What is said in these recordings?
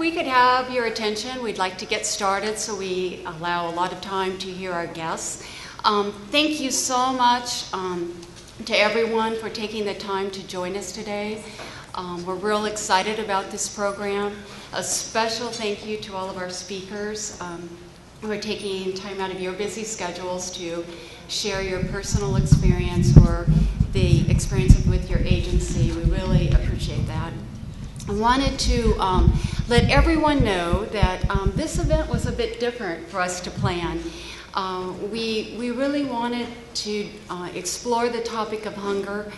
we could have your attention, we'd like to get started so we allow a lot of time to hear our guests. Thank you so much to everyone for taking the time to join us today. We're real excited about this program. A special thank you to all of our speakers who are taking time out of your busy schedules to share your personal experience or the experience with your agency. We really appreciate that. I wanted to let everyone know that this event was a bit different for us to plan. We really wanted to explore the topic of hunger,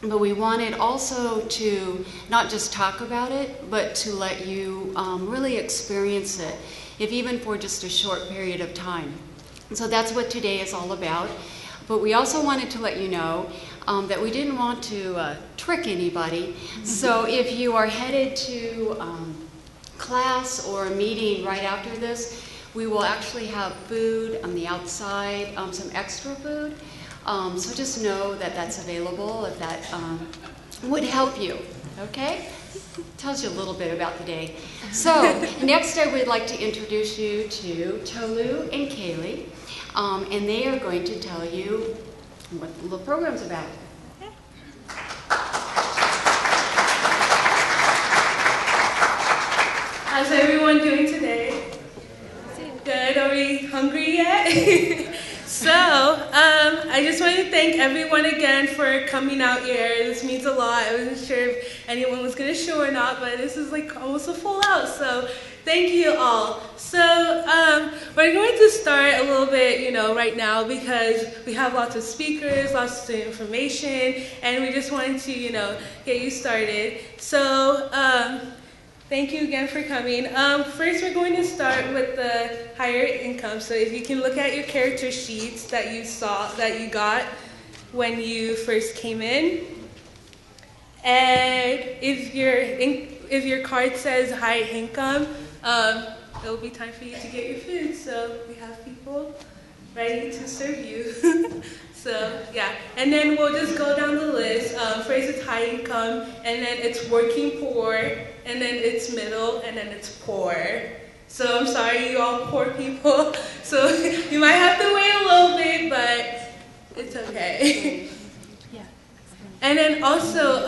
but we wanted also to not just talk about it, but to let you really experience it, if even for just a short period of time. So that's what today is all about. But we also wanted to let you know that we didn't want to trick anybody. So if you are headed to class or a meeting right after this, we will actually have food on the outside, some extra food. So just know that that's available if that would help you, okay? Tells you a little bit about the day. So next I would like to introduce you to Tolu and Kaylee, and they are going to tell you what the program's about. How's everyone doing today? Good. Are we hungry yet? So, I just want to thank everyone again for coming out here. This means a lot. I wasn't sure if anyone was going to show or not, but this is like almost a full house. So, thank you all. So, we're going to start a little bit, right now because we have lots of speakers, lots of information, and we just wanted to, get you started. So, thank you again for coming. First, we're going to start with the higher income. So if you can look at your character sheets that you got when you first came in. And if your card says high income, it'll be time for you to get your food. So we have people ready to serve you. So, yeah, and then we'll just go down the list. First it's high income, and then it's working poor, and then it's middle, and then it's poor. So I'm sorry, you all poor people. So you might have to wait a little bit, but it's okay. Yeah. And then also,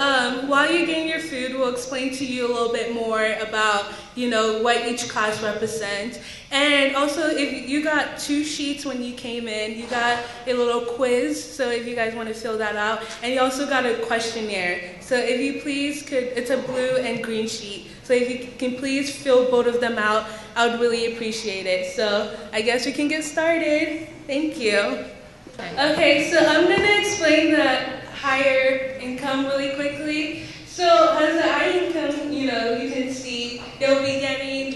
while you're getting your food, we'll explain to you a little bit more about, what each class represents. And also, if you got 2 sheets when you came in, you got a little quiz, so if you guys want to fill that out. And you also got a questionnaire. So if you please it's a blue and green sheet. So if you can please fill both of them out, I would really appreciate it. So I guess we can get started. Thank you. Okay, so I'm going to explain the higher income really quickly. So as the high income, you can see they'll be getting,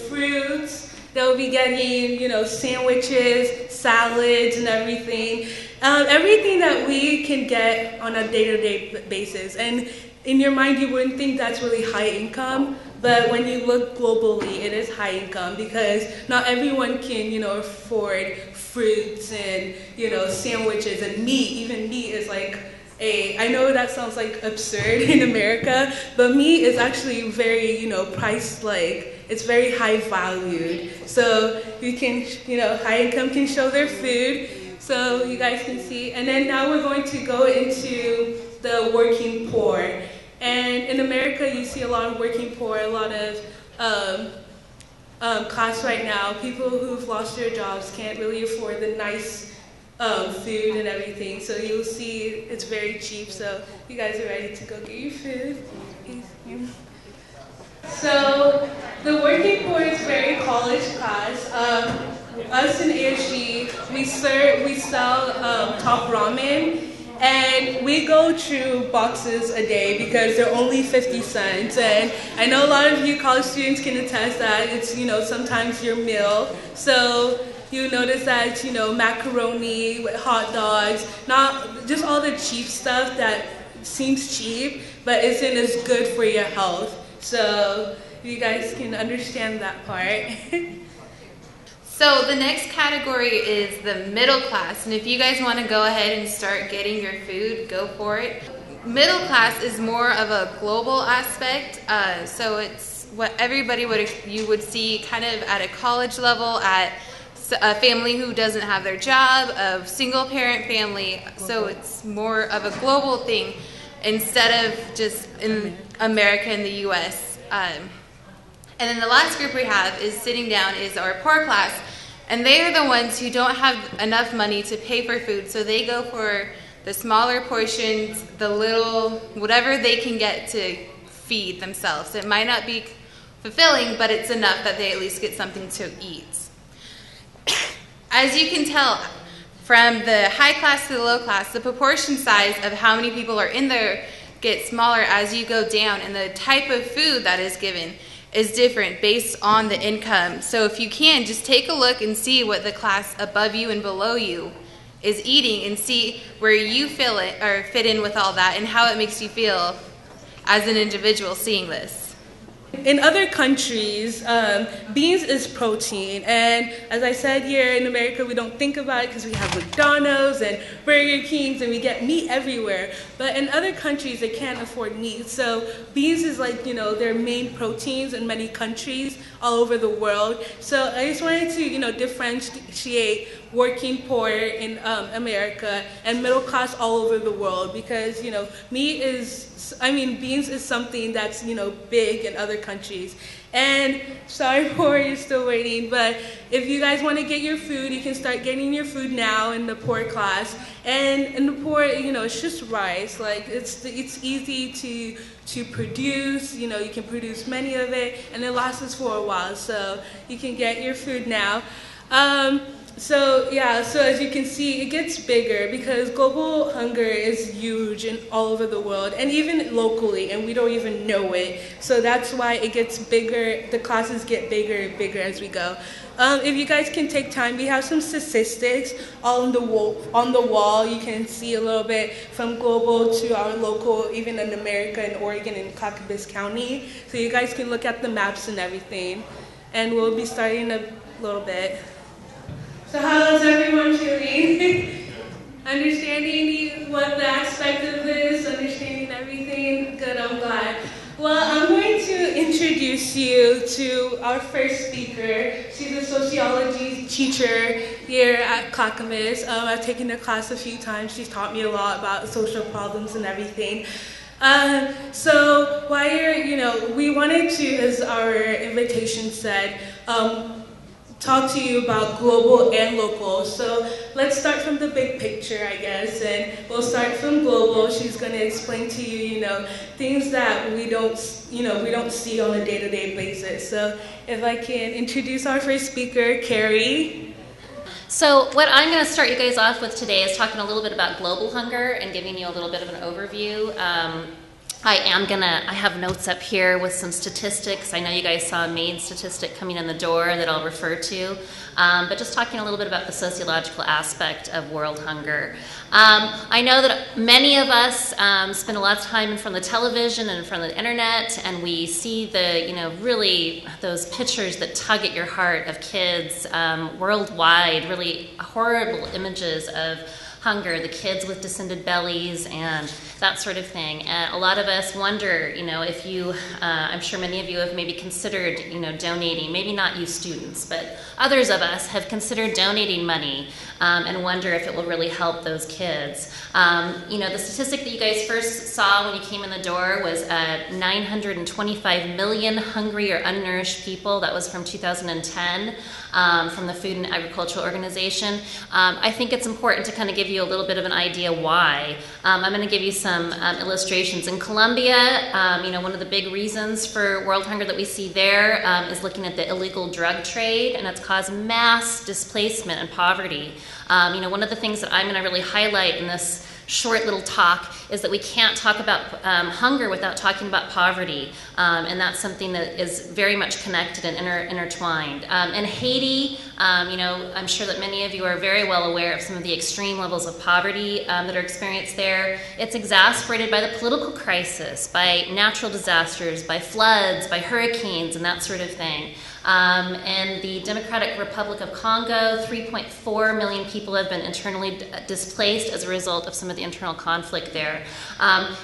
fruits, they'll be getting, sandwiches, salads, and everything. Everything that we can get on a day-to-day basis. And in your mind, you wouldn't think that's really high income, but when you look globally, it is high income because not everyone can, afford fruits and, sandwiches and meat. Even meat is like I know that sounds like absurd in America, but meat is actually very, priced, it's very high valued. So you can, high income can show their food, so you guys can see. And then now we're going to go into the working poor. And in America, you see a lot of working poor, a lot of class right now. People who've lost their jobs can't really afford the nice food and everything, so you'll see it's very cheap. So you guys are ready to go get your food. So the working poor is very college class. Us in ASG, we sell Top Ramen, and we go through boxes a day because they're only 50 cents. And I know a lot of you college students can attest that it's sometimes your meal. So you notice that it's, macaroni with hot dogs, not just all the cheap stuff that seems cheap, but isn't as good for your health. So you guys can understand that part. So the next category is the middle class, and if you guys want to go ahead and start getting your food, go for it. Middle class is more of a global aspect, so it's what everybody you would see kind of at a college level, at a family who doesn't have their job, a single parent family. So it's more of a global thing instead of just in America and the US. And then the last group we have is sitting down is our poor class. And they are the ones who don't have enough money to pay for food. So they go for the smaller portions, the little, whatever they can get to feed themselves. It might not be fulfilling, but it's enough that they at least get something to eat. As you can tell, from the high class to the low class, the proportion size of how many people are in there gets smaller as you go down, and the type of food that is given is different based on the income. So if you can, just take a look and see what the class above you and below you is eating, and see where you feel it or fit in with all that and how it makes you feel as an individual seeing this. In other countries, beans is protein, and as I said, here in America we don't think about it because we have McDonald's and Burger Kings and we get meat everywhere. But in other countries they can't afford meat, so beans is like, you know, their main proteins in many countries all over the world. So I just wanted to, you know, differentiate working poor in America and middle class all over the world, because, you know, beans is something that's, you know, big in other countries. And sorry for you're still waiting, but if you guys want to get your food, you can start getting your food now in the poor class. And in the poor, you know, it's just rice. Like it's easy to produce. You know, you can produce many of it, and it lasts us for a while. So you can get your food now. So as you can see, it gets bigger because global hunger is huge and all over the world, and even locally, and we don't even know it. So that's why it gets bigger. The classes get bigger and bigger as we go. If you guys can take time, we have some statistics on the wall. You can see a little bit from global to our local, even in America, in Oregon, and Clackamas County. So you guys can look at the maps and everything. And we'll be starting a little bit. So how is everyone feeling? Understanding what the aspect of this, understanding everything? Good, I'm glad. Well, I'm going to introduce you to our first speaker. She's a sociology teacher here at Clackamas. I've taken her class a few times. She's taught me a lot about social problems and everything. So while we wanted to, as our invitation said, talk to you about global and local. So let's start from the big picture, I guess, and we'll start from global. She's going to explain to you, things that we don't see on a day-to-day basis. So if I can introduce our first speaker, Carrie. So what I'm going to start you guys off with today is talking a little bit about global hunger and giving you a little bit of an overview. I have notes up here with some statistics. I know you guys saw a main statistic coming in the door that I'll refer to, but just talking a little bit about the sociological aspect of world hunger. I know that many of us spend a lot of time in front of the television and in front of the internet, and we see really those pictures that tug at your heart of kids worldwide, really horrible images of hunger, the kids with distended bellies and that sort of thing. And a lot of us wonder, if you, I'm sure many of you have maybe considered, donating, maybe not you students, but others of us have considered donating money and wonder if it will really help those kids. The statistic that you guys first saw when you came in the door was 925 million hungry or unnourished people. That was from 2010 from the Food and Agricultural Organization. I think it's important to kind of give you a little bit of an idea why. I'm going to give you some illustrations. In Colombia, one of the big reasons for world hunger that we see there is looking at the illegal drug trade, and it's caused mass displacement and poverty. One of the things that I'm going to really highlight in this short little talk is that we can't talk about hunger without talking about poverty, and that's something that is very much connected and intertwined. In Haiti, I'm sure that many of you are very well aware of some of the extreme levels of poverty that are experienced there. It's exacerbated by the political crisis, by natural disasters, by floods, by hurricanes, and that sort of thing. In the Democratic Republic of Congo, 3.4 million people have been internally displaced as a result of some of the the internal conflict there.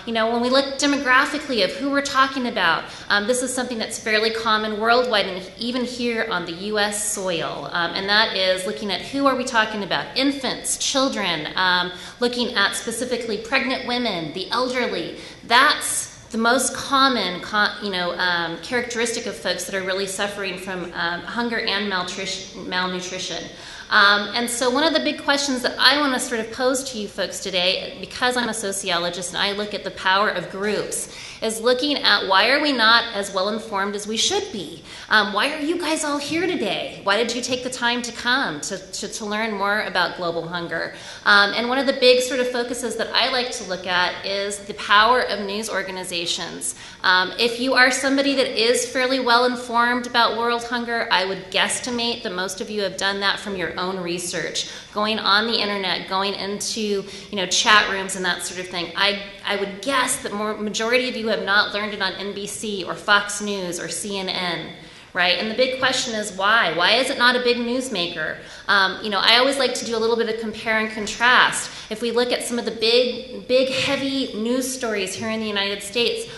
You know, when we look demographically of who we're talking about, this is something that's fairly common worldwide and even here on the U.S. soil, and that is looking at who are we talking about? Infants, children, looking at specifically pregnant women, the elderly. That's the most common, characteristic of folks that are really suffering from hunger and malnutrition. And so one of the big questions that I want to sort of pose to you folks today, because I'm a sociologist and I look at the power of groups, is looking at why are we not as well informed as we should be? Why are you guys all here today? Why did you take the time to come to learn more about global hunger? And one of the big sort of focuses that I like to look at is the power of news organizations. If you are somebody that is fairly well informed about world hunger, I would guesstimate that most of you have done that from your own research, going on the internet, going into chat rooms and that sort of thing. I would guess that majority of you have not learned it on NBC or Fox News or CNN, right? And the big question is why? Why is it not a big newsmaker? I always like to do a little bit of compare and contrast. If we look at some of the big, heavy news stories here in the United States,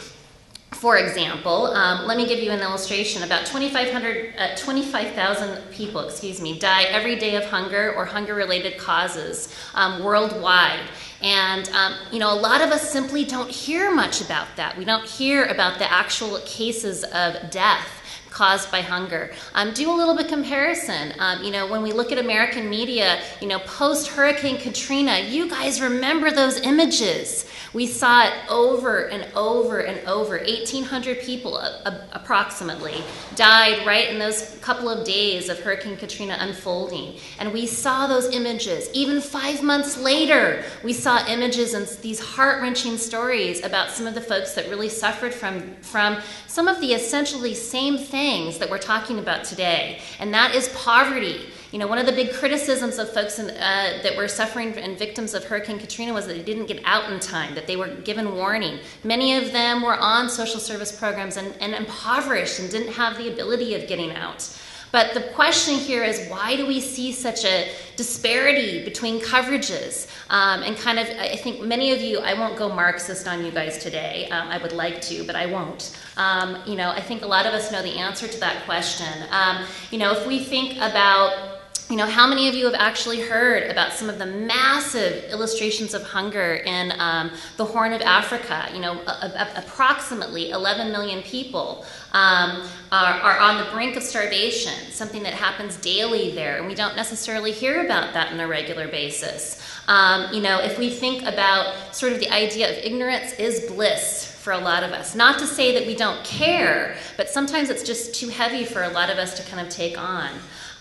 for example, let me give you an illustration. About 25,000 people, die every day of hunger or hunger-related causes worldwide. And, a lot of us simply don't hear much about that. We don't hear about the actual cases of death caused by hunger. Do a little bit comparison. When we look at American media, post-Hurricane Katrina, you guys remember those images. We saw it over and over and over. 1,800 people approximately died right in those couple of days of Hurricane Katrina unfolding. And we saw those images. Even 5 months later, we saw images and these heart-wrenching stories about some of the folks that really suffered from some of the essentially same things that we're talking about today. And that is poverty. One of the big criticisms of folks that were suffering and victims of Hurricane Katrina was that they didn't get out in time, that they were given warning. Many of them were on social service programs and impoverished and didn't have the ability of getting out. But the question here is, why do we see such a disparity between coverages? And I think many of you, I won't go Marxist on you guys today. I would like to, but I won't. I think a lot of us know the answer to that question. If we think about how many of you have actually heard about some of the massive illustrations of hunger in the Horn of Africa? Approximately 11 million people are on the brink of starvation, something that happens daily there, and we don't necessarily hear about that on a regular basis. If we think about sort of the idea of ignorance is bliss for a lot of us. Not to say that we don't care, but sometimes it's just too heavy for a lot of us to kind of take on.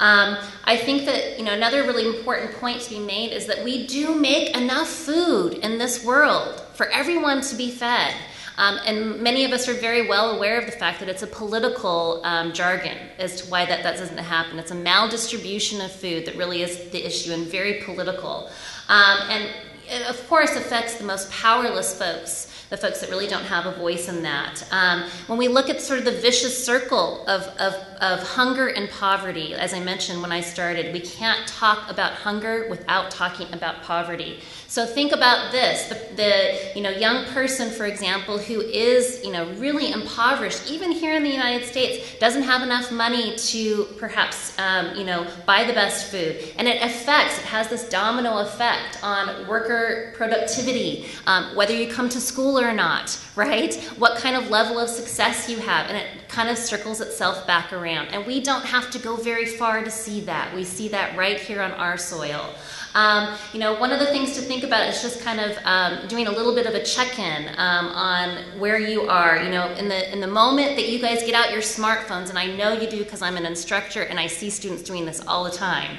I think that another really important point to be made is that we do make enough food in this world for everyone to be fed. And many of us are very well aware of the fact that it's a political jargon as to why that doesn't happen. It's a maldistribution of food that really is the issue and very political. And it, of course, affects the most powerless folks, the folks that really don't have a voice in that. When we look at sort of the vicious circle of hunger and poverty, as I mentioned when I started, we can't talk about hunger without talking about poverty. So think about this, the young person, for example, who is really impoverished, even here in the United States, doesn't have enough money to perhaps buy the best food. And it has this domino effect on worker productivity, whether you come to school or not, right? What kind of level of success you have, and it kind of circles itself back around. And we don't have to go very far to see that. We see that right here on our soil. One of the things to think about is just kind of doing a little bit of a check-in on where you are. In the moment that you guys get out your smartphones, and I know you do because I'm an instructor and I see students doing this all the time.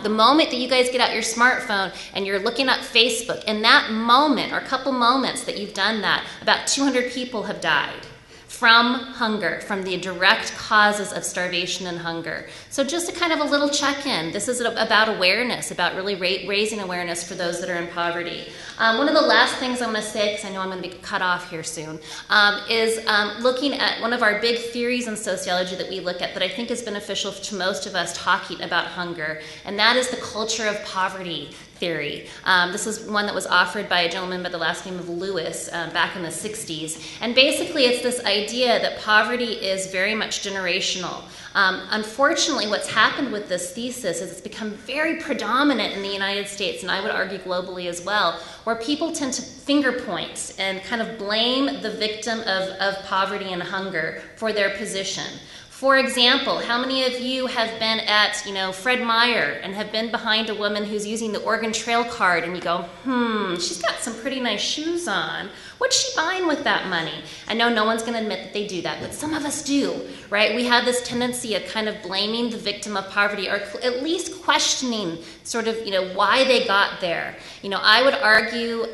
The moment that you guys get out your smartphone and you're looking at Facebook, in that moment or couple moments that you've done that, about 200 people have died from hunger, from the direct causes of starvation and hunger. So just a kind of a little check-in. This is about awareness, about really raising awareness for those that are in poverty. One of the last things I'm going to say, because I know I'm going to be cut off here soon, is looking at one of our big theories in sociology that we look at that I think is beneficial to most of us talking about hunger, and that is the culture of poverty. theory. This is one that was offered by a gentleman by the last name of Lewis back in the 60s. And basically it's this idea that poverty is very much generational. Unfortunately, what's happened with this thesis is it's become very predominant in the United States, and I would argue globally as well, where people tend to finger point and kind of blame the victim of poverty and hunger for their position. For example, how many of you have been at, Fred Meyer and have been behind a woman who's using the Oregon Trail card and you go, she's got some pretty nice shoes on. What's she buying with that money? I know no one's going to admit that they do that, but some of us do, right? We have this tendency of kind of blaming the victim of poverty, or at least questioning sort of, why they got there. I would argue,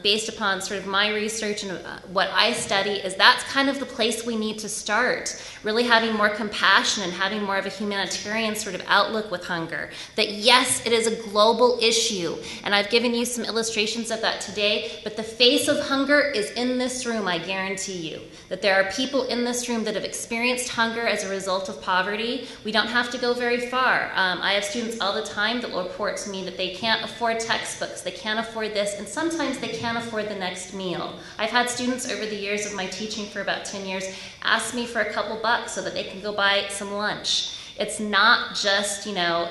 based upon sort of my research and what I study, is that's kind of the place we need to start, really having more compassion and having more of a humanitarian sort of outlook with hunger. That yes, it is a global issue, and I've given you some illustrations of that today, but the face of hunger is in this room, I guarantee you. That there are people in this room that have experienced hunger as a result of poverty. We don't have to go very far. I have students all the time that will report to me that they can't afford textbooks, they can't afford this, and sometimes they can't afford the next meal. I've had students over the years of my teaching for about 10 years ask me for a couple bucks so that they can go buy some lunch. It's not just,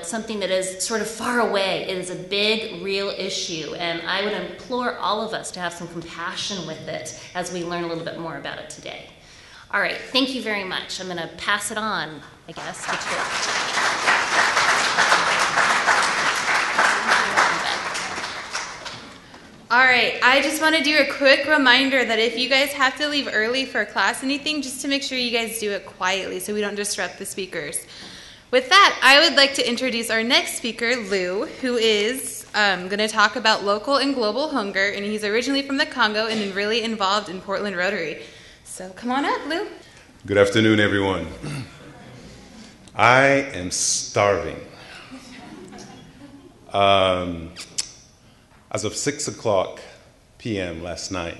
something that is sort of far away. It is a big, real issue, and I would implore all of us to have some compassion with it as we learn a little bit more about it today. All right, thank you very much. I'm going to pass it on, I guess. All right, I just want to do a quick reminder that if you guys have to leave early for class or anything, just to make sure you guys do it quietly so we don't disrupt the speakers. With that, I would like to introduce our next speaker, Lou, who is going to talk about local and global hunger, and he's originally from the Congo and really involved in Portland Rotary. So come on up, Lou. Good afternoon, everyone. I am starving. As of 6:00 p.m. last night,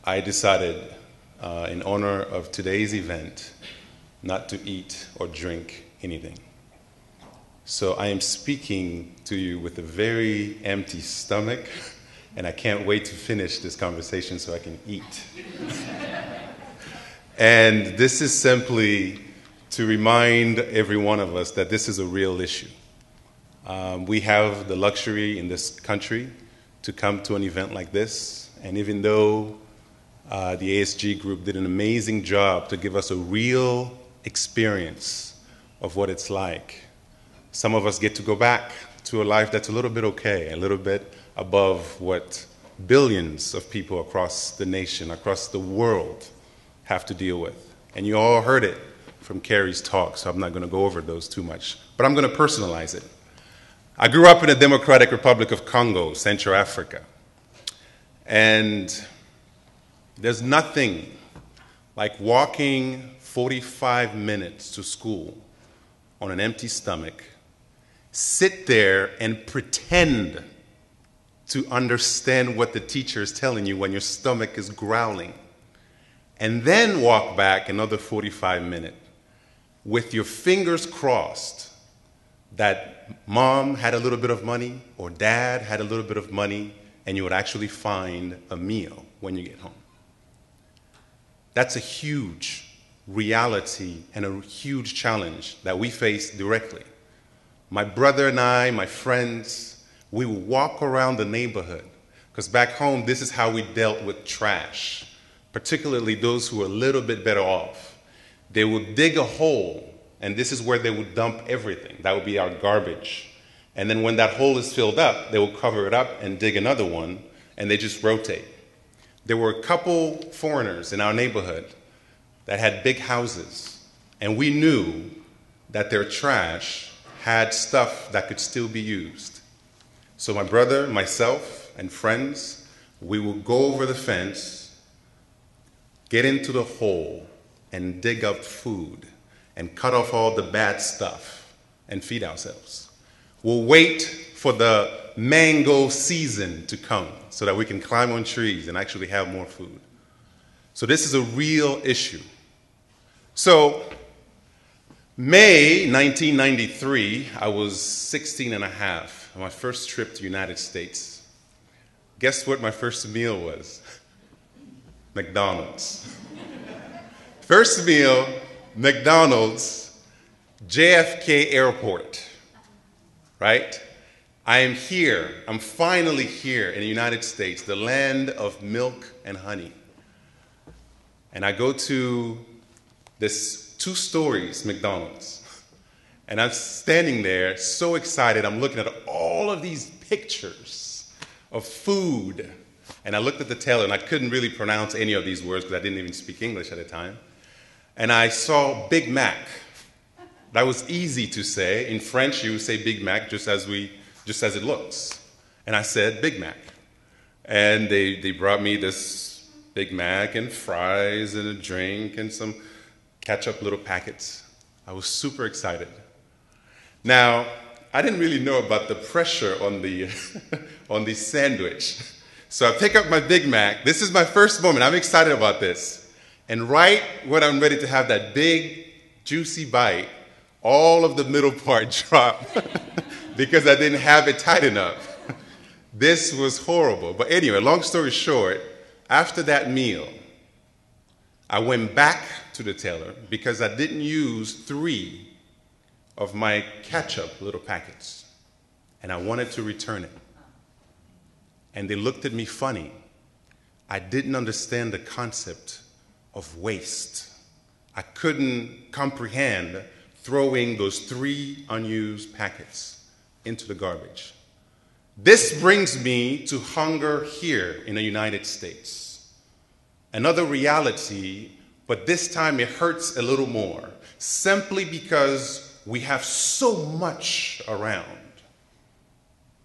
I decided, in honor of today's event, not to eat or drink anything. So I am speaking to you with a very empty stomach, and I can't wait to finish this conversation so I can eat. And this is simply to remind every one of us that this is a real issue. We have the luxury in this country to come to an event like this, and even though the ASG group did an amazing job to give us a real experience of what it's like, some of us get to go back to a life that's a little bit okay, a little bit above what billions of people across the nation, across the world have to deal with. And you all heard it from Carrie's talk, so I'm not going to go over those too much, but I'm going to personalize it. I grew up in the Democratic Republic of Congo, Central Africa, and there's nothing like walking 45 minutes to school on an empty stomach, sit there and pretend to understand what the teacher is telling you when your stomach is growling, and then walk back another 45 minutes with your fingers crossed that mom had a little bit of money or dad had a little bit of money and you would actually find a meal when you get home. That's a huge reality and a huge challenge that we face directly. My brother and I, my friends, we would walk around the neighborhood because back home this is how we dealt with trash, particularly those who were a little bit better off. They would dig a hole, and this is where they would dump everything. That would be our garbage. And then when that hole is filled up, they will cover it up and dig another one, and they just rotate. There were a couple foreigners in our neighborhood that had big houses, and we knew that their trash had stuff that could still be used. So my brother, myself, and friends, we would go over the fence, get into the hole, and dig up food, and cut off all the bad stuff, and feed ourselves. We'll wait for the mango season to come so that we can climb on trees and actually have more food. So this is a real issue. So May 1993, I was 16 and a half, on my first trip to the United States. Guess what my first meal was? McDonald's. First meal, McDonald's, JFK Airport, right? I am here, I'm finally here in the United States, the land of milk and honey. And I go to this 2 stories McDonald's. And I'm standing there so excited. I'm looking at all of these pictures of food. And I looked at the teller, and I couldn't really pronounce any of these words because I didn't even speak English at the time. And I saw Big Mac. That was easy to say. In French, you would say Big Mac just as it looks. And I said Big Mac. And they brought me this Big Mac and fries and a drink and some ketchup little packets. I was super excited. Now, I didn't really know about the pressure on the on the sandwich. So I pick up my Big Mac. This is my first moment. I'm excited about this. And right when I'm ready to have that big, juicy bite, all of the middle part dropped because I didn't have it tight enough. This was horrible. But anyway, long story short, after that meal, I went back to the teller because I didn't use 3 of my ketchup little packets. And I wanted to return it. And they looked at me funny. I didn't understand the concept of waste. I couldn't comprehend throwing those 3 unused packets into the garbage. This brings me to hunger here in the United States. Another reality, but this time it hurts a little more, simply because we have so much around.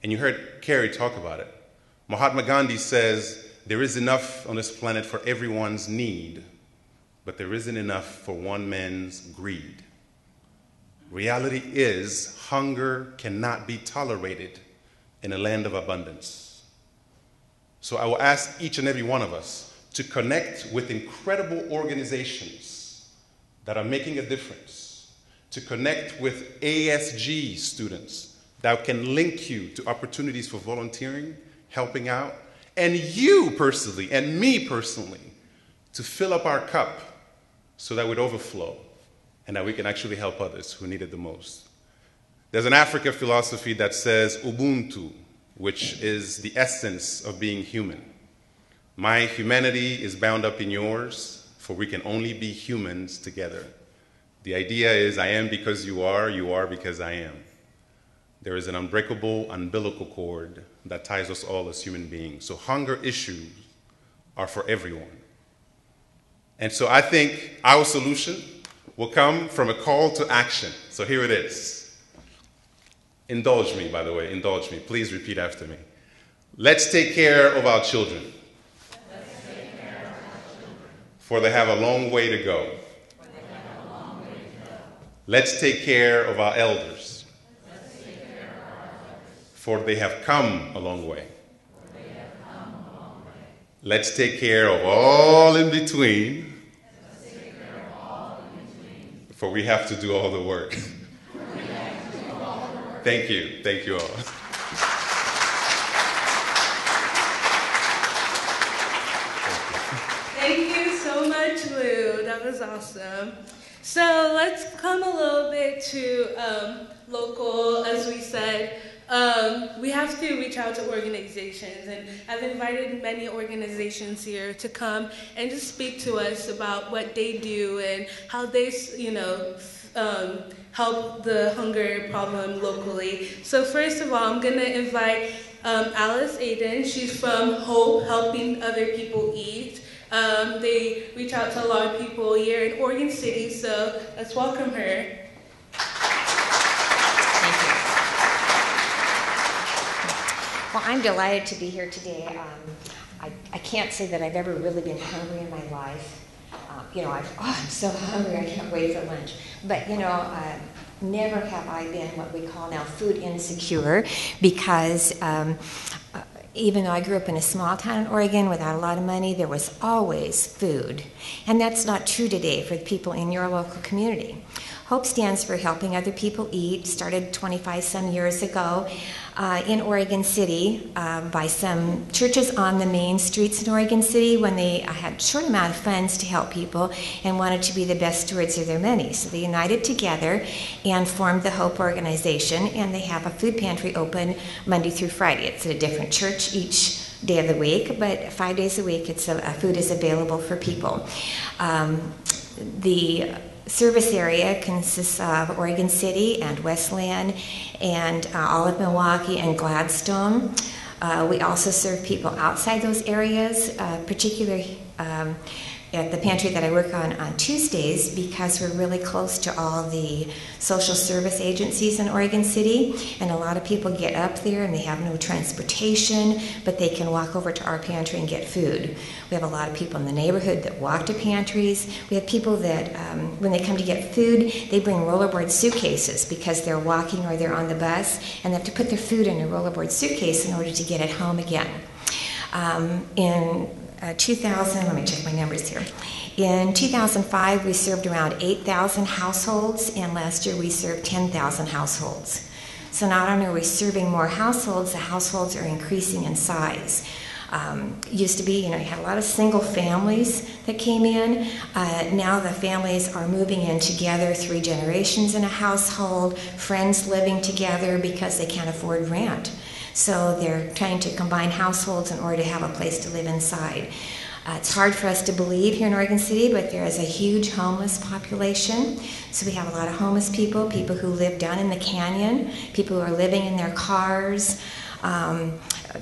And you heard Carrie talk about it. Mahatma Gandhi says, there is enough on this planet for everyone's need, but there isn't enough for one man's greed. Reality is, hunger cannot be tolerated in a land of abundance. So I will ask each and every one of us to connect with incredible organizations that are making a difference, to connect with ASG students that can link you to opportunities for volunteering, helping out, and you personally, and me personally, to fill up our cup so that it would overflow and that we can actually help others who need it the most. There's an African philosophy that says Ubuntu, which is the essence of being human. My humanity is bound up in yours, for we can only be humans together. The idea is I am because you are because I am. There is an unbreakable umbilical cord that ties us all as human beings. So hunger issues are for everyone. And so I think our solution will come from a call to action. So here it is. Indulge me, by the way, indulge me. Please repeat after me. Let's take care of our children. Let's take care of our children. For they have a long way to go. For they have a long way to go. Let's take care of our elders. Let's take care of our elders. For they have come a long way. For they have come a long way. Let's take care of all in between. Let's take care of all in between. For we have to do all the work. Thank you. Thank you all. Thank you so much, Lou. That was awesome. So let's come a little bit to local, as we said. We have to reach out to organizations, and I've invited many organizations here to come and just speak to us about what they do and how they, help the hunger problem locally. So first of all, I'm going to invite Alice Aiden. She's from Hope, Helping Other People Eat. They reach out to a lot of people here in Oregon City, so let's welcome her. Thank you. Well, I'm delighted to be here today. I can't say that I've ever really been hungry in my life. I'm so hungry, I can't wait for lunch. But, never have I been what we call now food insecure, because even though I grew up in a small town in Oregon without a lot of money, there was always food. And that's not true today for the people in your local community. HOPE stands for Helping Other People Eat. Started 25 some years ago in Oregon City by some churches on the main streets in Oregon City when they had a short amount of funds to help people and wanted to be the best stewards of their money. So they united together and formed the HOPE organization, and they have a food pantry open Monday through Friday. It's at a different church each day of the week, but 5 days a week food is available for people. The service area consists of Oregon City and Westland and all of Milwaukee and Gladstone. We also serve people outside those areas, particularly at the pantry that I work on Tuesdays, because we're really close to all the social service agencies in Oregon City, and a lot of people get up there and they have no transportation, but they can walk over to our pantry and get food. We have a lot of people in the neighborhood that walk to pantries. We have people that, when they come to get food, they bring rollerboard suitcases because they're walking or they're on the bus, and they have to put their food in a rollerboard suitcase in order to get it home again. In 2000, let me check my numbers here. In 2005, we served around 8,000 households, and last year we served 10,000 households. So not only are we serving more households, the households are increasing in size. Used to be, you had a lot of single families that came in. Now the families are moving in together, 3 generations in a household, friends living together because they can't afford rent. So they're trying to combine households in order to have a place to live inside. It's hard for us to believe here in Oregon City, but there is a huge homeless population. So we have a lot of homeless people who live down in the canyon, people who are living in their cars,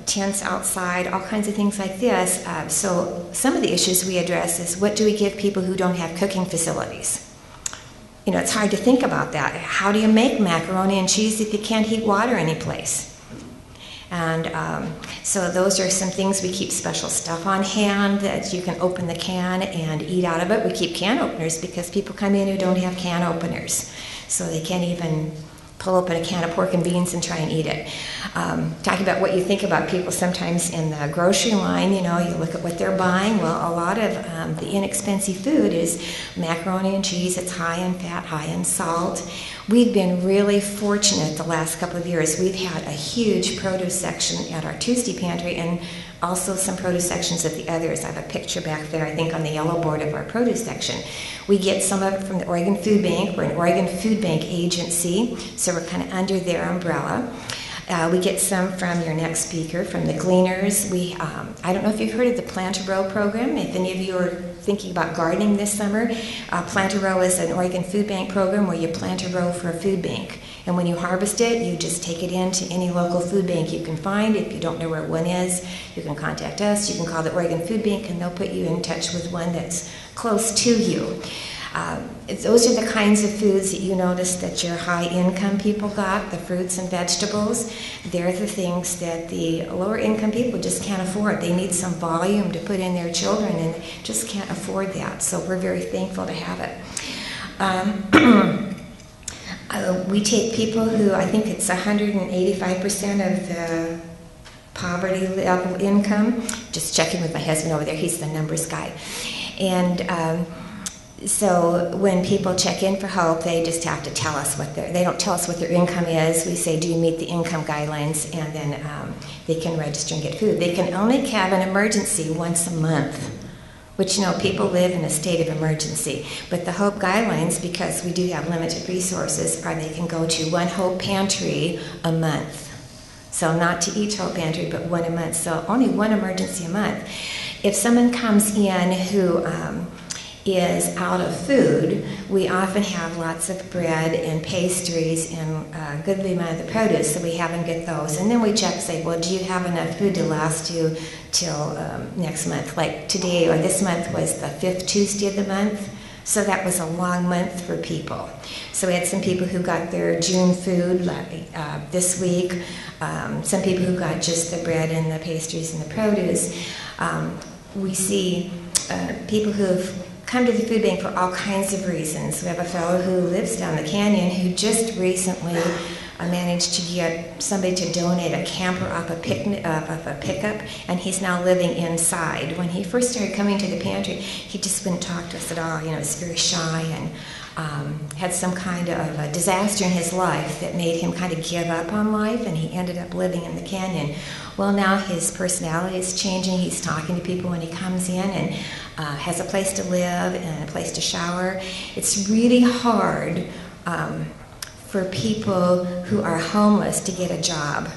tents outside, all kinds of things like this. So some of the issues we address is, what do we give people who don't have cooking facilities? It's hard to think about that. How do you make macaroni and cheese if you can't heat water anyplace? And so those are some things. We keep special stuff on hand that you can open the can and eat out of it. We keep can openers because people come in who don't have can openers, so they can't even pull open a can of pork and beans and try and eat it. Talking about what you think about people sometimes in the grocery line, you look at what they're buying. Well, a lot of the inexpensive food is macaroni and cheese. It's high in fat, high in salt. We've been really fortunate the last couple of years. We've had a huge produce section at our Tuesday pantry and also some produce sections at the others. I have a picture back there, I think, on the yellow board of our produce section. We get some of it from the Oregon Food Bank. We're an Oregon Food Bank agency, so we're kind of under their umbrella. We get some from your next speaker, from the Gleaners. I don't know if you've heard of the Plant a Row program. If any of you are thinking about gardening this summer, Plant a Row is an Oregon Food Bank program where you plant a row for a food bank. And when you harvest it, you just take it into any local food bank you can find. If you don't know where one is, you can contact us. You can call the Oregon Food Bank, and they'll put you in touch with one that's close to you. Those are the kinds of foods that you notice that your high-income people got, the fruits and vegetables. They're the things that the lower-income people just can't afford. They need some volume to put in their children, and they just can't afford that. So we're very thankful to have it. We take people who, I think it's 185% of the poverty level income. Just checking with my husband over there. He's the numbers guy. And so when people check in for HOPE, they just have to tell us they don't tell us what their income is. We say, do you meet the income guidelines? And then they can register and get food. They can only have an emergency once a month, which, people live in a state of emergency. But the HOPE guidelines, because we do have limited resources, are they can go to one HOPE pantry a month. So not to each HOPE pantry, but one a month. So only one emergency a month. If someone comes in who is out of food, we often have lots of bread and pastries and a goodly amount of the produce, so we have them get those. And then we check, say, well, do you have enough food to last you till next month? Like today or this month was the 5th Tuesday of the month, so that was a long month for people. So we had some people who got their June food this week, some people who got just the bread and the pastries and the produce. We see people who've come to the food bank for all kinds of reasons. We have a fellow who lives down the canyon who just recently managed to get somebody to donate a camper off a pickup, and he's now living inside. When he first started coming to the pantry, he just wouldn't talk to us at all. He was very shy and had some kind of a disaster in his life that made him kind of give up on life, and he ended up living in the canyon. Well, now his personality is changing. He's talking to people when he comes in, and has a place to live and a place to shower. It's really hard for people who are homeless to get a job,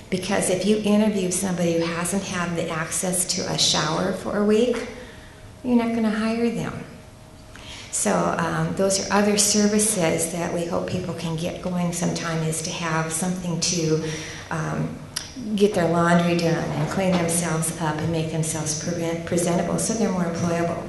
because if you interview somebody who hasn't had the access to a shower for a week, you're not going to hire them. So those are other services that we hope people can get going sometime, is to have something to get their laundry done and clean themselves up and make themselves presentable so they're more employable.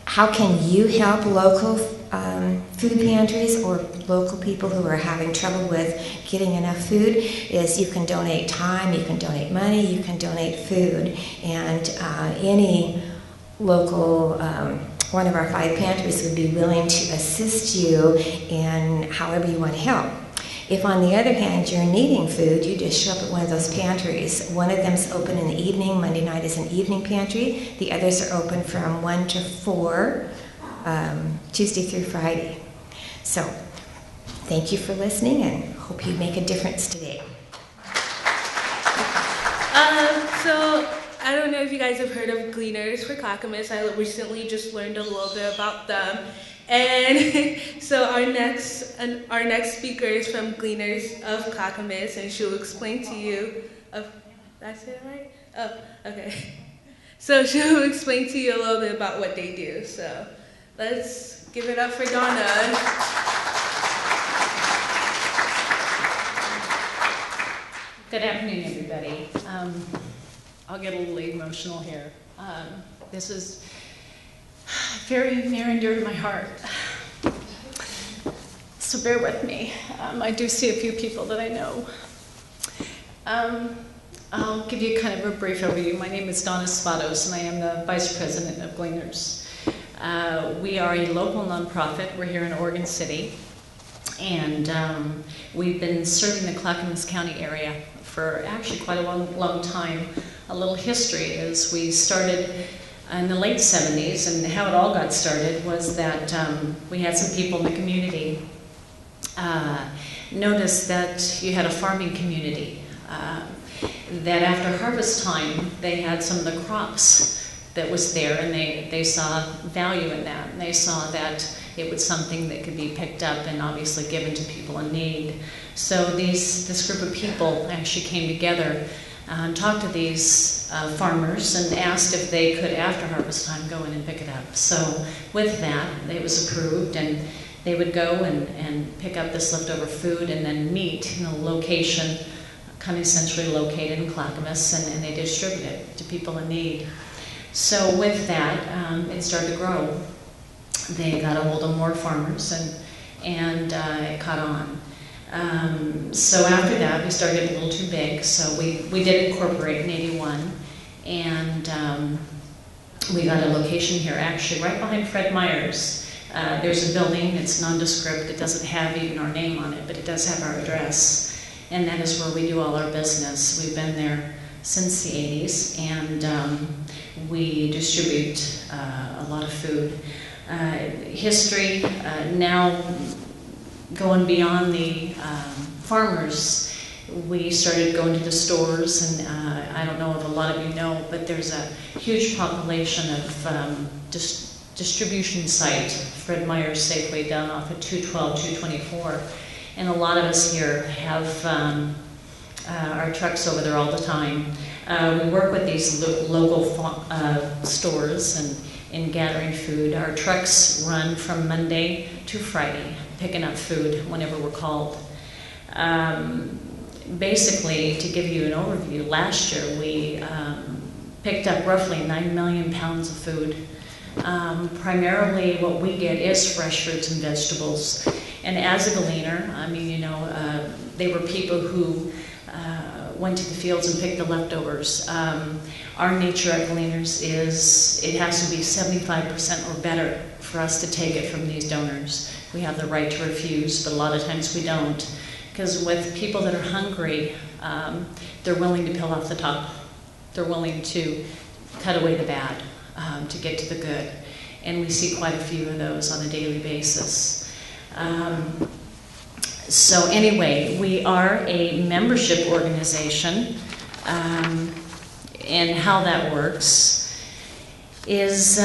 How can you help local food pantries or local people who are having trouble with getting enough food? Is you can donate time, you can donate money, you can donate food, and any local one of our 5 pantries would be willing to assist you in however you want to help. If, on the other hand, you're needing food, you just show up at one of those pantries. One of them's open in the evening. Monday night is an evening pantry. The others are open from 1 to 4, Tuesday through Friday. So, thank you for listening, and hope you make a difference today. So, I don't know if you guys have heard of Gleaners for Clackamas. I recently just learned a little bit about them. And so our next speaker is from Gleaners of Clackamas, and she'll explain to you, that's it, right? Oh, okay. So she'll explain to you a little bit about what they do. So let's give it up for Donna. Good afternoon, everybody. I'll get a little emotional here. This is very near and dear to my heart. So bear with me. I do see a few people that I know. I'll give you kind of a brief overview. My name is Donna Spatos, and I am the Vice President of Gleaners. We are a local nonprofit. We're here in Oregon City, and we've been serving the Clackamas County area for actually quite a long time. A little history is we started in the late 70s, and how it all got started was that we had some people in the community notice that you had a farming community, that after harvest time they had some of the crops that was there, and they saw value in that, and they saw that it was something that could be picked up and obviously given to people in need. So this group of people actually came together and talked to these farmers and asked if they could, after harvest time, go in and pick it up. So with that, it was approved, and they would go and pick up this leftover food and then meet in a location kind of centrally located in Clackamas, and they distribute it to people in need. So with that, it started to grow. They got a hold of more farmers, and it caught on. So after that, we started getting a little too big, so we did incorporate in '81, and we got a location here, actually right behind Fred Meyer's. There's a building, it's nondescript, it doesn't have even our name on it, but it does have our address, and that is where we do all our business. We've been there since the 80s, and we distribute a lot of food. History, now going beyond the farmers, we started going to the stores, and I don't know if a lot of you know, but there's a huge population of distribution site, Fred Meyer's Safeway down off of 212, 224, and a lot of us here have our trucks over there all the time. We work with these local stores in gathering food. Our trucks run from Monday to Friday, picking up food whenever we're called. Basically, to give you an overview, last year we picked up roughly 9 million pounds of food. Primarily what we get is fresh fruits and vegetables. And as a gleaner, I mean, you know, they were people who went to the fields and picked the leftovers. Our nature at Gleaners is it has to be 75% or better for us to take it from these donors. We have the right to refuse, but a lot of times we don't. Because with people that are hungry, they're willing to peel off the top. They're willing to cut away the bad to get to the good. and we see quite a few of those on a daily basis. So anyway, we are a membership organization, and how that works is,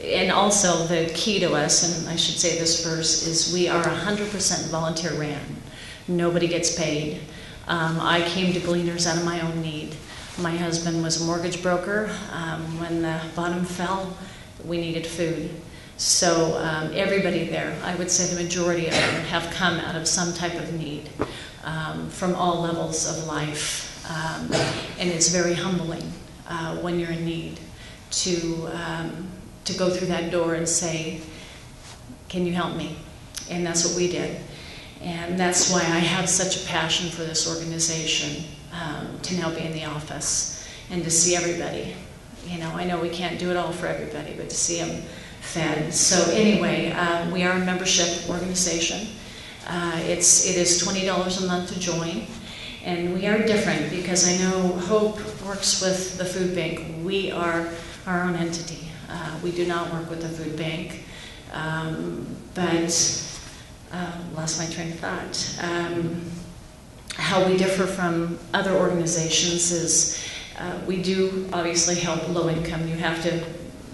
and also the key to us, and I should say this first, is we are 100% volunteer ran. Nobody gets paid. I came to Gleaners out of my own need. My husband was a mortgage broker. When the bottom fell, we needed food. So everybody there, I would say the majority of them, have come out of some type of need from all levels of life. And it's very humbling when you're in need to go through that door and say, can you help me? And that's what we did. And that's why I have such a passion for this organization, to now be in the office and to see everybody. You know, I know we can't do it all for everybody, but to see them fed. So anyway, we are a membership organization. It is $20 a month to join. And we are different because I know Hope works with the food bank. We are our own entity. We do not work with the food bank. Lost my train of thought. How we differ from other organizations is we do obviously help low income. You have to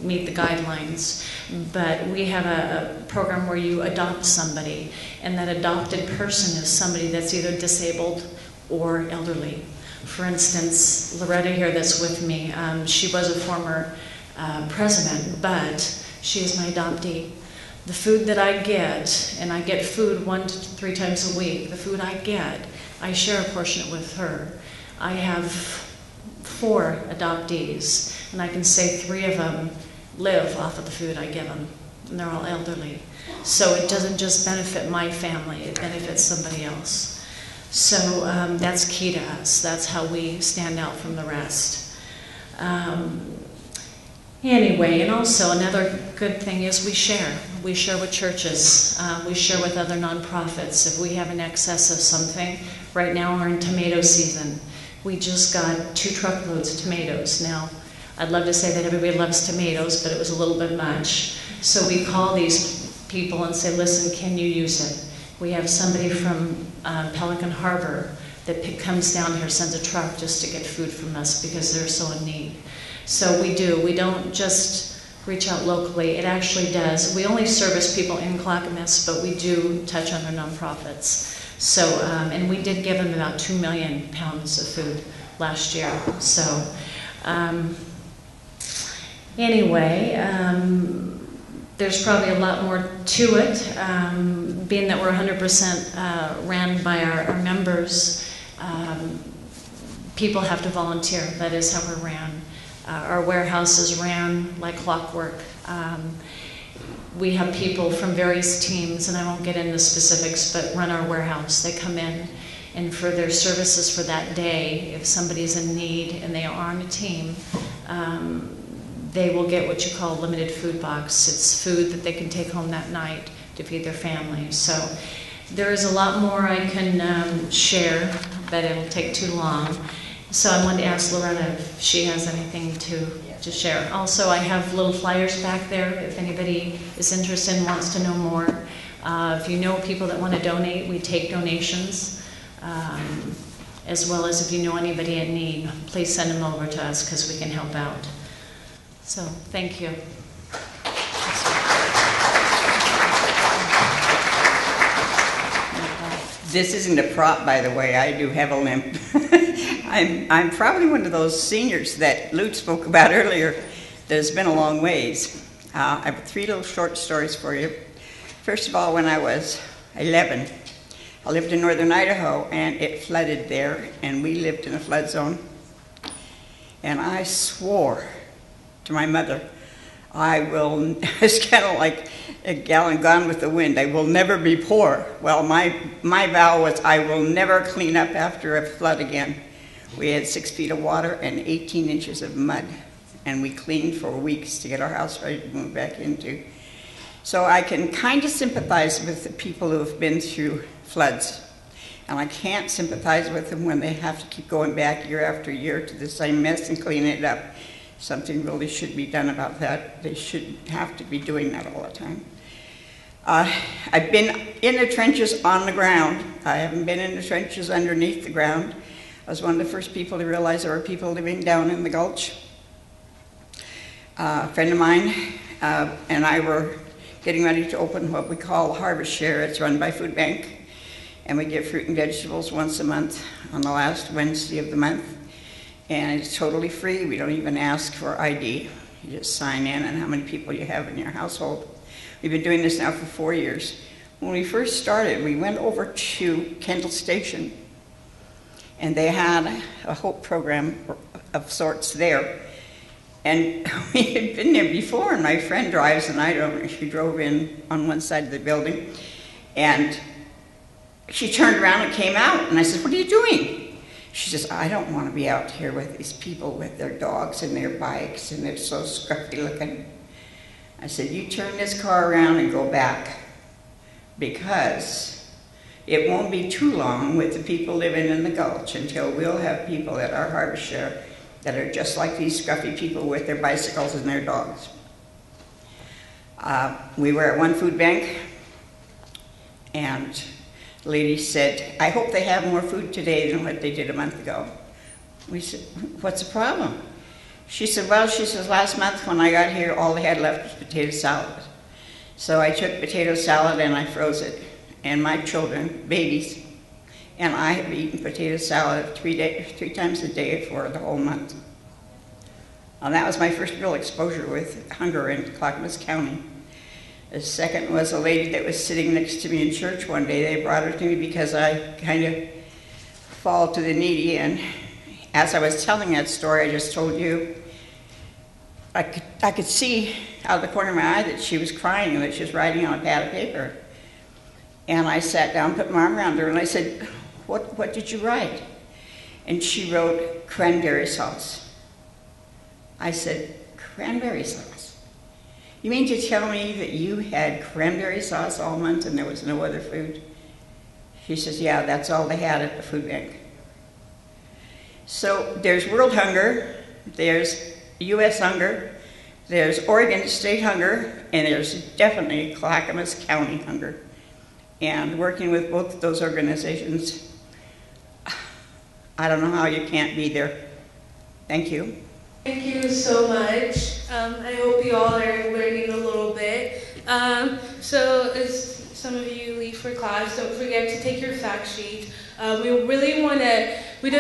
meet the guidelines, but we have a program where you adopt somebody, and that adopted person is somebody that's either disabled or elderly. For instance, Loretta here that's with me, she was a former president, but she is my adoptee. The food that I get, and I get food 1 to 3 times a week, the food I get, I share a portion with her. I have 4 adoptees, and I can say 3 of them live off of the food I give them, and they're all elderly. So it doesn't just benefit my family, it benefits somebody else. So that's key to us. That's how we stand out from the rest. Anyway, and also another good thing is we share. We share with churches. We share with other nonprofits. If we have an excess of something, right now we're in tomato season. We just got 2 truckloads of tomatoes. Now, I'd love to say that everybody loves tomatoes, but it was a little bit much. So we call these people and say, listen, can you use it? We have somebody from Pelican Harbor that comes down here, sends a truck just to get food from us because they're so in need. So we do. We don't just reach out locally. It actually does. We only service people in Clackamas, but we do touch on their nonprofits. So, and we did give them about 2 million pounds of food last year. So, anyway, there's probably a lot more to it, being that we're 100% ran by our members. People have to volunteer. That is how we're ran. Our warehouse is ran like clockwork. We have people from various teams, and I won't get into specifics, but run our warehouse. They come in, and for their services for that day, if somebody's in need and they are on a team, they will get what you call a limited food box. It's food that they can take home that night to feed their family. So there is a lot more I can share, but it'll take too long. So I wanted to ask Loretta if she has anything to share. Also, I have little flyers back there if anybody is interested and wants to know more. If you know people that want to donate, we take donations. As well as if you know anybody in need, please send them over to us because we can help out. So, thank you. This isn't a prop, by the way. I do have a limp. I'm probably one of those seniors that Lute spoke about earlier that has been a long ways. I have 3 little short stories for you. First of all, when I was 11, I lived in northern Idaho, and it flooded there, and we lived in a flood zone. And I swore to my mother, it's kind of like a gallon gone with the wind, I will never be poor. Well, my vow was I will never clean up after a flood again. We had 6 feet of water and 18 inches of mud, and we cleaned for weeks to get our house ready to move back into. So I can kind of sympathize with the people who have been through floods. And I can't sympathize with them when they have to keep going back year after year to the same mess and cleaning it up. Something really should be done about that. They shouldn't have to be doing that all the time. I've been in the trenches on the ground. I haven't been in the trenches underneath the ground. I was one of the first people to realize there were people living down in the gulch. A friend of mine and I were getting ready to open what we call Harvest Share. It's run by Food Bank, and we give fruit and vegetables once a month on the last Wednesday of the month, and it's totally free. We don't even ask for ID. You just sign in and how many people you have in your household. We've been doing this now for 4 years. When we first started, we went over to Kendall Station, and they had a hope program of sorts there. And we had been there before, and my friend drives, and I don't. She drove in on one side of the building, and she turned around and came out, and I said, "What are you doing?" She says, "I don't want to be out here with these people with their dogs and their bikes, and they're so scruffy looking." I said, "You turn this car around and go back, because it won't be too long with the people living in the gulch until we'll have people at our Harvest Share that are just like these scruffy people with their bicycles and their dogs." We were at one food bank, and the lady said, "I hope they have more food today than what they did a month ago." We said, "What's the problem?" She said, "Well," she says, "last month when I got here, all they had left was potato salad. So I took potato salad and I froze it. And my children, babies, and I have eaten potato salad 3 times a day for the whole month." And that was my first real exposure with hunger in Clackamas County. The second was a lady that was sitting next to me in church one day. They brought her to me because I kind of fall to the needy. And as I was telling that story I just told you, I could see out of the corner of my eye that she was crying and that she was writing on a pad of paper. And I sat down, put my arm around her, and I said, what did you write?" And she wrote, "Cranberry sauce." I said, "Cranberry sauce? You mean to tell me that you had cranberry sauce all month and there was no other food?" She says, "Yeah, that's all they had at the food bank." So there's world hunger, there's U.S. hunger, there's Oregon state hunger, and there's definitely Clackamas County hunger. And working with both of those organizations, I don't know how you can't be there. Thank you. Thank you so much. I hope you all are learning a little bit. So as some of you leave for class, don't forget to take your fact sheet. We really want to, we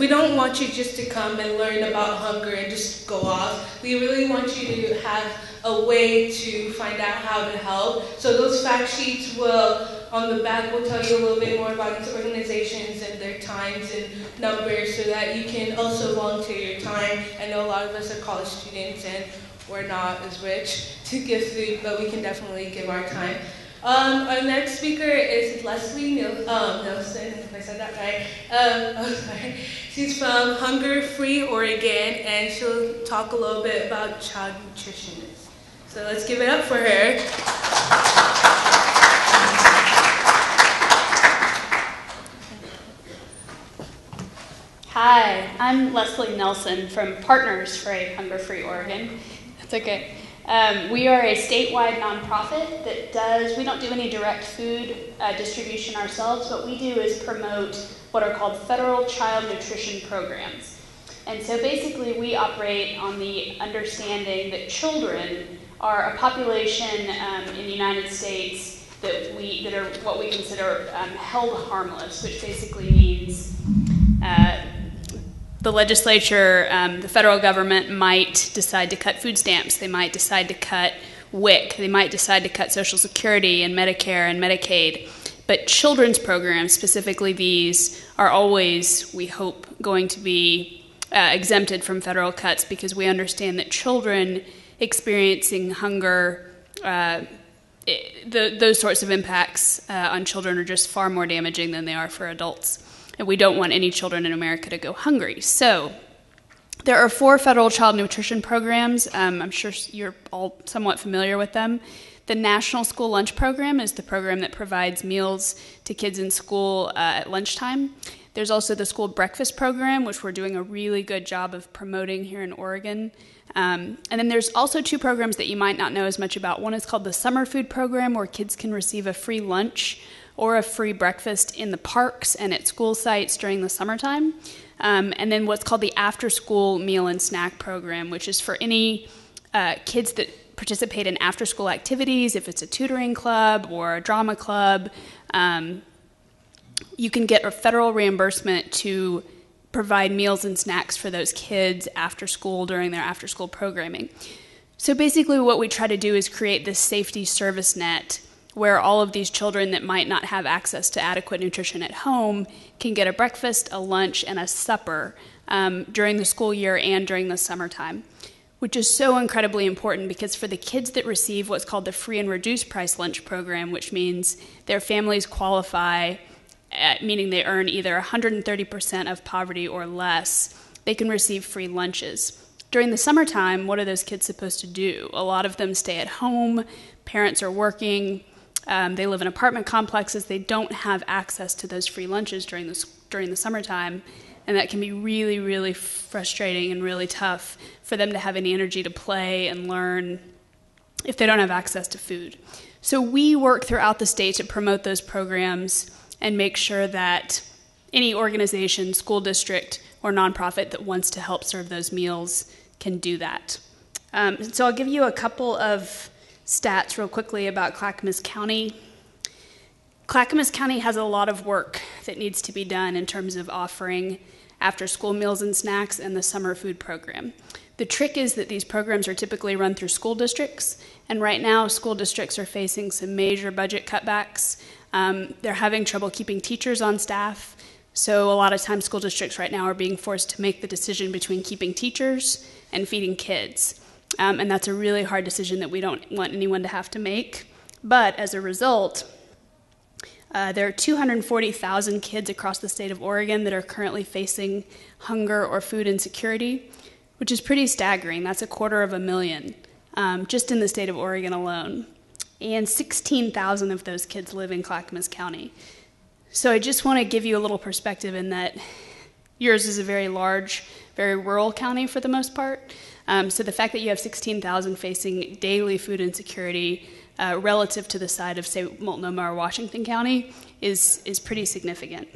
don't want you just to come and learn about hunger and just go off. We really want you to have a way to find out how to help. So those fact sheets will, on the back, will tell you a little bit more about these organizations and their times and numbers so that you can also volunteer your time. I know a lot of us are college students and we're not as rich to give food, but we can definitely give our time. Our next speaker is Leslie Nelson, if I said that right. Sorry. She's from Hunger Free Oregon, and she'll talk a little bit about child nutrition. So let's give it up for her. Hi, I'm Leslie Nelson from Partners for Hunger Free Oregon. That's okay. We are a statewide nonprofit that we don't do any direct food distribution ourselves. What we do is promote what are called federal child nutrition programs. And so basically we operate on the understanding that children are a population in the United States that are what we consider held harmless, which basically means the legislature, the federal government might decide to cut food stamps. They might decide to cut WIC. They might decide to cut Social Security and Medicare and Medicaid. But children's programs, specifically these, are always, we hope, going to be exempted from federal cuts because we understand that children experiencing hunger, those sorts of impacts on children are just far more damaging than they are for adults. And we don't want any children in America to go hungry. So there are 4 federal child nutrition programs. I'm sure you're all somewhat familiar with them. The National School Lunch Program is the program that provides meals to kids in school at lunchtime. There's also the school breakfast program, which we're doing a really good job of promoting here in Oregon. And then there's also 2 programs that you might not know as much about. One is called the summer food program, where kids can receive a free lunch or a free breakfast in the parks and at school sites during the summertime. And then what's called the after-school meal and snack program, which is for any kids that participate in after-school activities. If it's a tutoring club or a drama club, you can get a federal reimbursement to provide meals and snacks for those kids after school during their after-school programming. So basically what we try to do is create this safety service net where all of these children that might not have access to adequate nutrition at home can get a breakfast, a lunch, and a supper during the school year and during the summertime, which is so incredibly important because for the kids that receive what's called the free and reduced price lunch program, which means their families qualify, meaning they earn either 130% of poverty or less, they can receive free lunches. During the summertime, what are those kids supposed to do? A lot of them stay at home, parents are working, they live in apartment complexes, they don't have access to those free lunches during the summertime, and that can be really, really frustrating and really tough for them to have any energy to play and learn if they don't have access to food. So we work throughout the state to promote those programs and make sure that any organization, school district, or nonprofit that wants to help serve those meals can do that. So I'll give you a couple of stats real quickly about Clackamas County. Clackamas County has a lot of work that needs to be done in terms of offering after-school meals and snacks and the summer food program. The trick is that these programs are typically run through school districts, and right now school districts are facing some major budget cutbacks. They're having trouble keeping teachers on staff, so a lot of times school districts right now are being forced to make the decision between keeping teachers and feeding kids. And that's a really hard decision that we don't want anyone to have to make. But as a result, there are 240,000 kids across the state of Oregon that are currently facing hunger or food insecurity, which is pretty staggering. That's 250,000 just in the state of Oregon alone. And 16,000 of those kids live in Clackamas County. So I just want to give you a little perspective in that yours is a very large, very rural county for the most part. So the fact that you have 16,000 facing daily food insecurity relative to the side of, say, Multnomah or Washington County is pretty significant.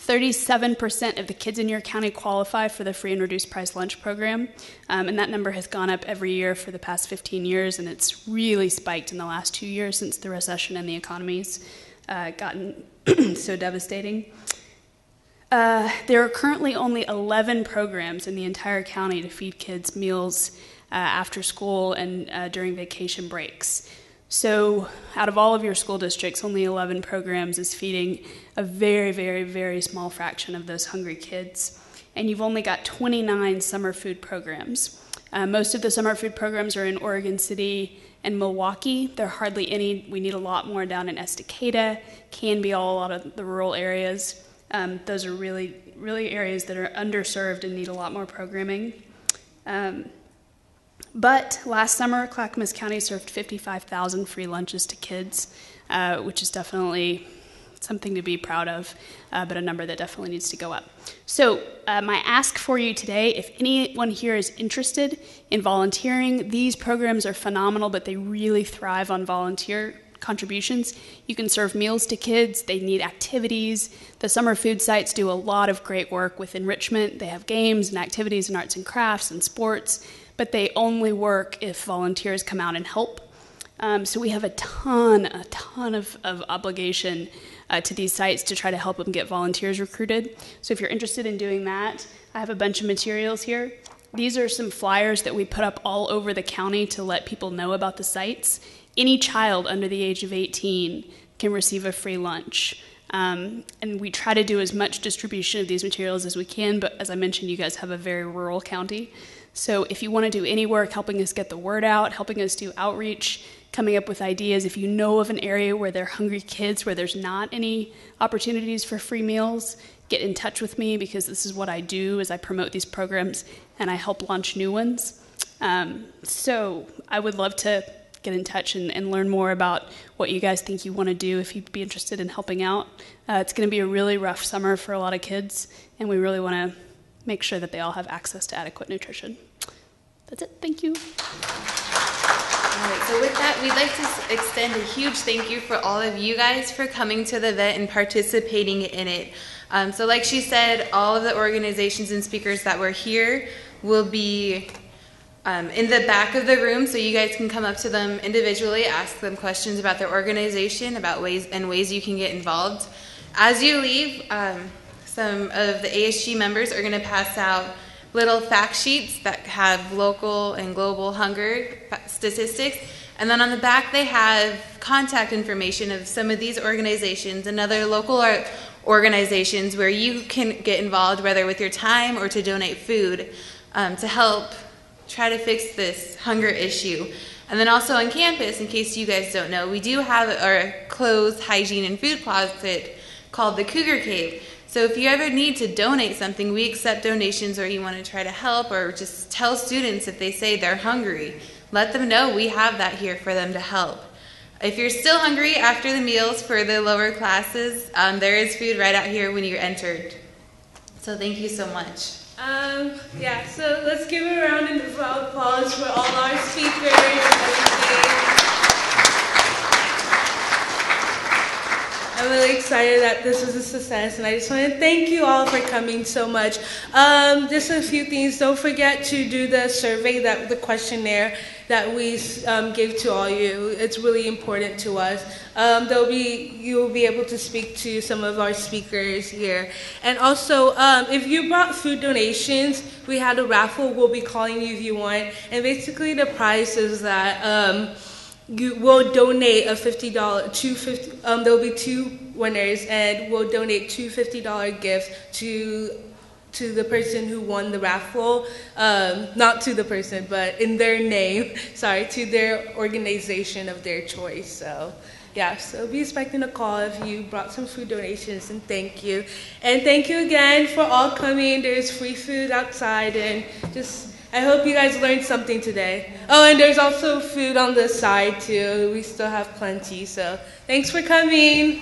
37% of the kids in your county qualify for the free and reduced price lunch program, and that number has gone up every year for the past 15 years, and it's really spiked in the last 2 years since the recession and the economy's gotten so devastating. There are currently only 11 programs in the entire county to feed kids meals after school and during vacation breaks. So out of all of your school districts, only 11 programs is feeding a very, very, very small fraction of those hungry kids. And you've only got 29 summer food programs. Most of the summer food programs are in Oregon City and Milwaukee. There are hardly any. We need a lot more down in Estacada, Canby, a lot of the rural areas. Those are really, really areas that are underserved and need a lot more programming. But last summer, Clackamas County served 55,000 free lunches to kids, which is definitely something to be proud of, but a number that definitely needs to go up. So my ask for you today, if anyone here is interested in volunteering, these programs are phenomenal, but they really thrive on volunteer contributions. You can serve meals to kids. They need activities. The summer food sites do a lot of great work with enrichment. They have games and activities and arts and crafts and sports, but they only work if volunteers come out and help. So we have a ton of obligation to these sites to try to help them get volunteers recruited. So if you're interested in doing that, I have a bunch of materials here. These are some flyers that we put up all over the county to let people know about the sites. Any child under the age of 18 can receive a free lunch. And we try to do as much distribution of these materials as we can, but as I mentioned, you guys have a very rural county. So if you want to do any work helping us get the word out, helping us do outreach, coming up with ideas, if you know of an area where there are hungry kids, where there's not any opportunities for free meals, get in touch with me, because this is what I do, is I promote these programs and I help launch new ones. So I would love to get in touch and learn more about what you guys think you want to do if you'd be interested in helping out. It's going to be a really rough summer for a lot of kids, and we really want to make sure that they all have access to adequate nutrition. That's it. Thank you. All right, so with that, we'd like to extend a huge thank you for all of you guys for coming to the event and participating in it. So like she said, all of the organizations and speakers that were here will be in the back of the room, so you guys can come up to them individually, ask them questions about their organization, about ways you can get involved. As you leave, some of the ASG members are going to pass out little fact sheets that have local and global hunger statistics. And then on the back they have contact information of some of these organizations and other local organizations where you can get involved, whether with your time or to donate food to help try to fix this hunger issue. And then also on campus, in case you guys don't know, we do have our clothes, hygiene, and food closet called the Cougar Cave. So if you ever need to donate something, we accept donations, or you want to try to help, or just tell students if they say they're hungry. Let them know we have that here for them to help. If you're still hungry after the meals for the lower classes, there is food right out here when you're entered. So thank you so much. Yeah, so let's give a round of applause for all our speakers and everything. I'm really excited that this was a success, and I just want to thank you all for coming so much. Just a few things. Don't forget to do the survey, the questionnaire that we gave to all you. It's really important to us. You'll be able to speak to some of our speakers here. And also, if you brought food donations, we had a raffle. We'll be calling you if you want. And basically, the prize is that you will donate a $50. There'll be 2 winners, and we'll donate 2 $50 gifts to the person who won the raffle. Not to the person, but in their name. Sorry, to their organization of their choice. So, yeah. So be expecting a call if you brought some food donations, and thank you. And thank you again for all coming. There's free food outside, and I hope you guys learned something today. Oh, and there's also food on the side, too. We still have plenty, so thanks for coming.